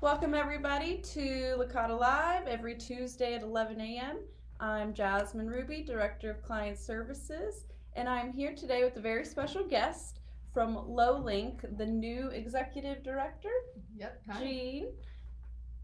Welcome everybody to Licata Live every Tuesday at 11 a.m. I'm Jazmine Ruby, Director of Client Services, and I'm here today with a very special guest from LOWLINC, the new Executive Director, Yep. Hi. Jeanne.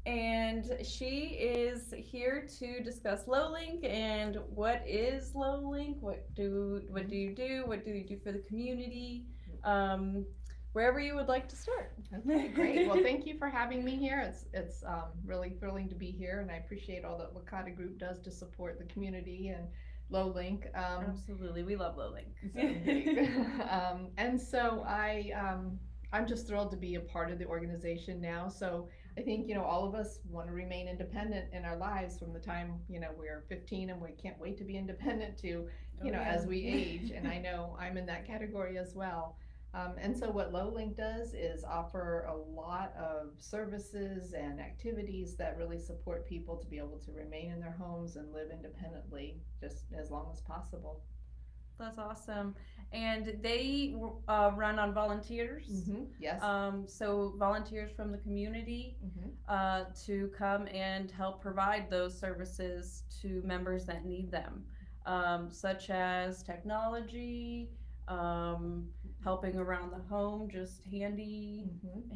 And she is here to discuss LOWLINC and what is LOWLINC, what do you do, what do you do for the community, um, wherever you would like to start. Okay, great. Well, thank you for having me here. It's really thrilling to be here, and I appreciate all that Licata Group does to support the community and LowLink. Absolutely, we love So LOWLINC. great. And so I'm just thrilled to be a part of the organization now. So I think all of us want to remain independent in our lives from the time we're 15, and we can't wait to be independent to Oh yeah. as we age. And I know I'm in that category as well. And so what LowLink does is offer a lot of services and activities that really support people to be able to remain in their homes and live independently just as long as possible. That's awesome. And they run on volunteers. Yes. So volunteers from the community hmm to come and help provide those services to members that need them, such as technology, helping around the home, just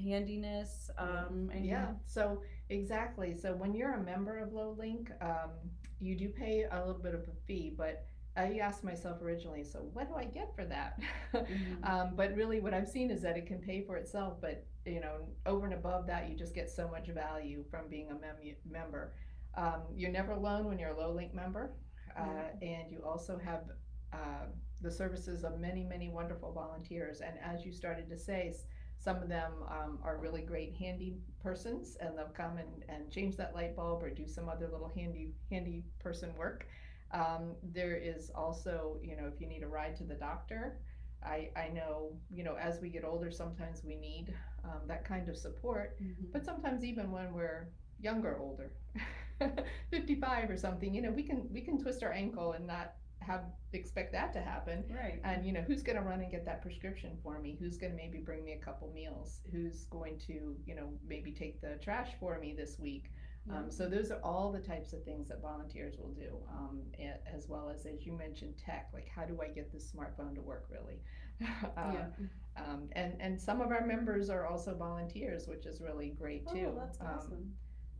handiness, and Yeah, so exactly. So when you're a member of LowLink, you do pay a little bit of a fee, but I asked myself originally, so what do I get for that? mhm. But really, what I've seen is that it can pay for itself, but over and above that, you just get so much value from being a member. You're never alone when you're a LowLink member, Yeah. and you also have uh, the services of many, many wonderful volunteers. And as you started to say, some of them are really great handy persons, and they'll come and change that light bulb or do some other little handy person work. There is also, if you need a ride to the doctor, I know, as we get older, sometimes we need that kind of support, Mhm. but sometimes even when we're younger, older, 55 or something, we can twist our ankle and not have expect that to happen. Right. And who's going to run and get that prescription for me? Who's going to maybe bring me a couple meals? Who's going to maybe take the trash for me this week? Yeah. So those are all the types of things that volunteers will do, as well as you mentioned, tech. Like, how do I get this smartphone to work really? uh, Yeah. and some of our members are also volunteers, which is really great too. Oh, that's awesome.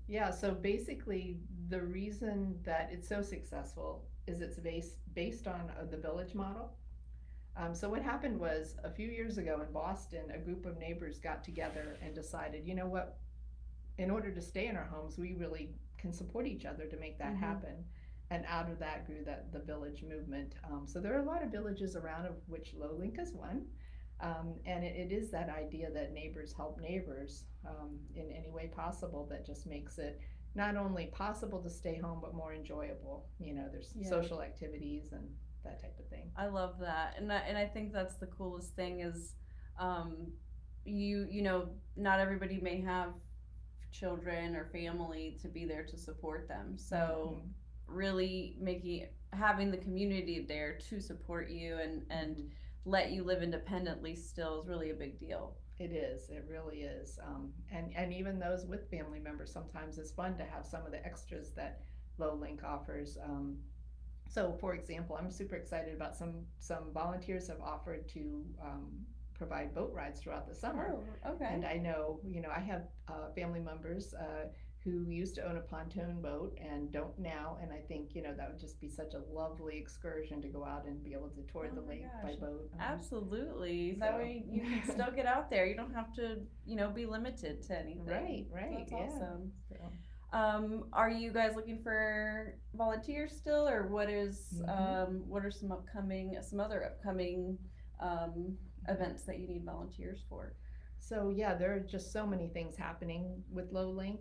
Yeah, so basically, the reason that it's so successful is it's based on the village model. So what happened was a few years ago in Boston, a group of neighbors got together and decided, you know what, in order to stay in our homes, we really can support each other to make that Mhm. happen. And out of that grew the village movement. So there are a lot of villages around, of which LowLink is one. And it is that idea that neighbors help neighbors in any way possible, that just makes it not only possible to stay home, but more enjoyable. There's Yeah. social activities and that type of thing. I love that, and I think that's the coolest thing is, um, you know, not everybody may have children or family to be there to support them. So hmm really making having the community there to support you and hmm let you live independently still is really a big deal. It is. It really is. And even those with family members, sometimes it's fun to have some of the extras that LowLink offers. So, for example, I'm super excited about some volunteers have offered to provide boat rides throughout the summer. Oh, okay. And I know, I have family members who used to own a pontoon boat and don't now. And I think, that would just be such a lovely excursion to go out and be able to tour Oh the my lake by gosh. boat. Absolutely. That So, way you can still get out there. You don't have to, be limited to anything. right, right, That's yeah. awesome. So, Are you guys looking for volunteers still, or mhm. what are some other upcoming um, events that you need volunteers for? So yeah, there are just so many things happening with LowLink.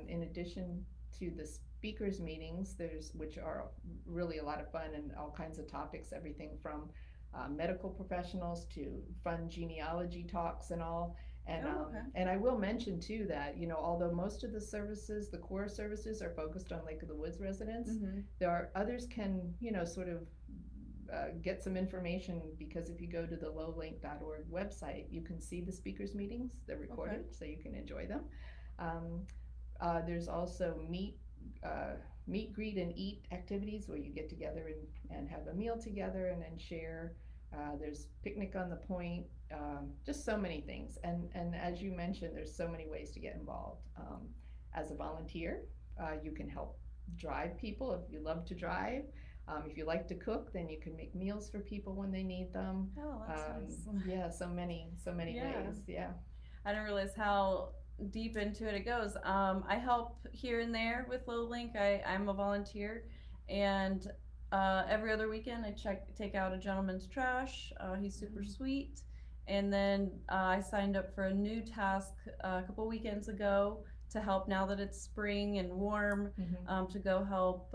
In addition to the speakers meetings, there's which are really a lot of fun and all kinds of topics, everything from medical professionals to fun genealogy talks and all. And Oh, um, okay. and I will mention too that although most of the services, the core services, are focused on Lake of the Woods residents, Mm-hmm. there are others can sort of get some information, because if you go to the lowlink.org website, you can see the speakers meetings. They're Okay. recorded, so you can enjoy them. Um, there's also meet, greet, and eat activities where you get together and have a meal together and then share. There's picnic on the point, just so many things. And as you mentioned, there's so many ways to get involved. As a volunteer, you can help drive people if you love to drive. If you like to cook, then you can make meals for people when they need them. Oh, that's nice. Yeah, so many Yeah. ways. Yeah. I didn't realize how deep into it goes. I help here and there with LowLink. I'm a volunteer, and every other weekend I take out a gentleman's trash. He's super sweet. And then I signed up for a new task a couple weekends ago to help now that it's spring and warm, to go help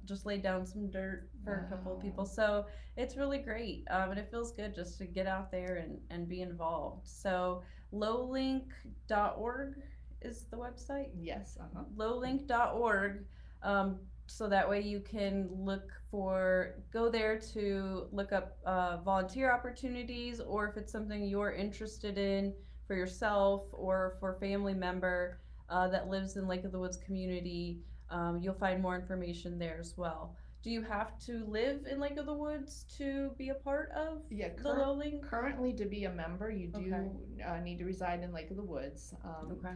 just lay down some dirt for a couple of people. So it's really great, and it feels good just to get out there and be involved. So lowlink.org is the website. Yes. Lowlink.org. So that way you can go there to look up volunteer opportunities, or if it's something you're interested in for yourself or for a family member that lives in Lake of the Woods community, you'll find more information there as well. Do you have to live in Lake of the Woods to be a part of Yeah, the LowLink? currently to be a member, you do Okay. need to reside in Lake of the Woods. Okay.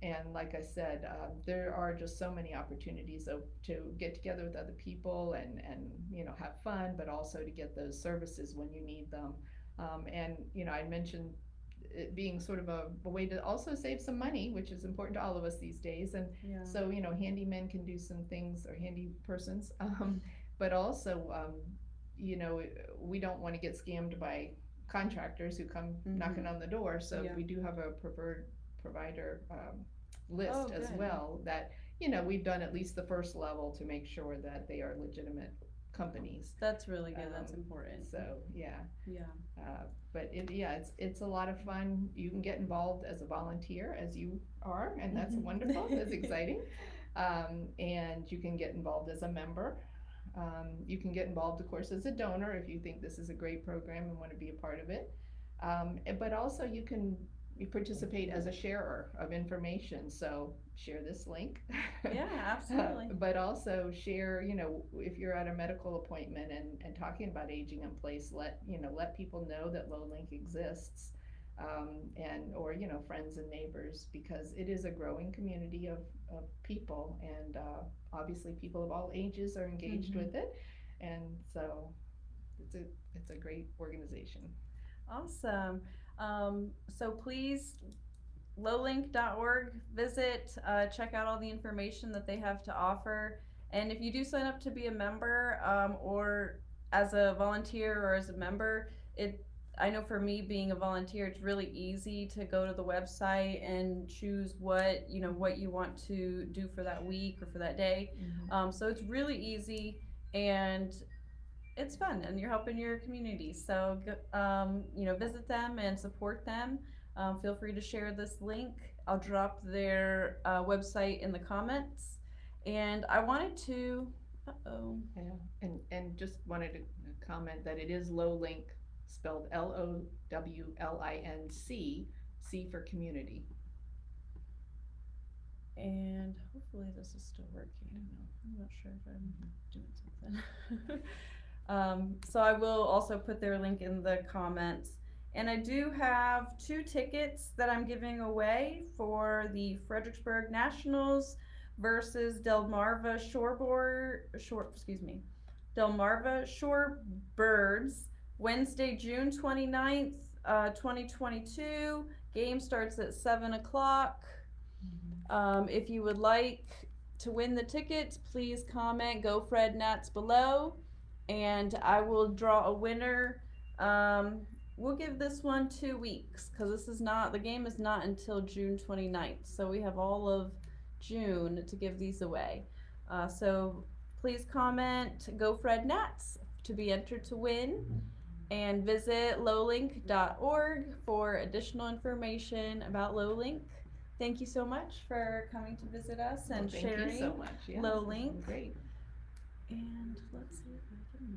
And like I said, there are just so many opportunities to get together with other people and have fun, but also to get those services when you need them. And I mentioned it being sort of a way to also save some money, which is important to all of us these days. And Yeah. so, handymen can do some things, or handy persons, but also, we don't want to get scammed by contractors who come knocking on the door. So Yeah. we do have a preferred provider list Oh, as good. well, that, we've done at least the first level to make sure that they are legitimate companies. That's really good. That's important. So, yeah. Yeah. But it's a lot of fun. You can get involved as a volunteer, as you are, and that's wonderful. That's exciting. And you can get involved as a member. You can get involved, of course, as a donor if you think this is a great program and want to be a part of it. But also you participate as a sharer of information. So share this link. Yeah, absolutely. But also share, if you're at a medical appointment and talking about aging in place, let people know that LowLink exists. Or friends and neighbors, because it is a growing community of people, and obviously people of all ages are engaged with it, and so it's a great organization. Awesome. So please, lowlink.org, visit, check out all the information that they have to offer. And if you do sign up to be a member, or as a volunteer or as a member, I know for me being a volunteer, it's really easy to go to the website and choose what you want to do for that week or for that day. So it's really easy, and it's fun, and you're helping your community. So visit them and support them. Feel free to share this link. I'll drop their website in the comments. And I wanted to Yeah, and just wanted to comment that it is LowLink, spelled LOWLINC, C for community. And hopefully this is still working. I'm not sure if I'm doing something. So I will also put their link in the comments. And I do have 2 tickets that I'm giving away for the Fredericksburg Nationals versus Delmarva Shorebirds, Wednesday, June 29th, 2022. Game starts at 7 o'clock. If you would like to win the tickets, please comment "Go Fred Nats" below, and I will draw a winner. We'll give this one 2 weeks, because the game is not until June 29th, so we have all of June to give these away. So please comment "Go Fred Nats" to be entered to win, and visit lowlink.org for additional information about LowLink. Thank you so much for coming to visit us and sharing Thank you so much. Yeah, LowLink. great. And let's see if I can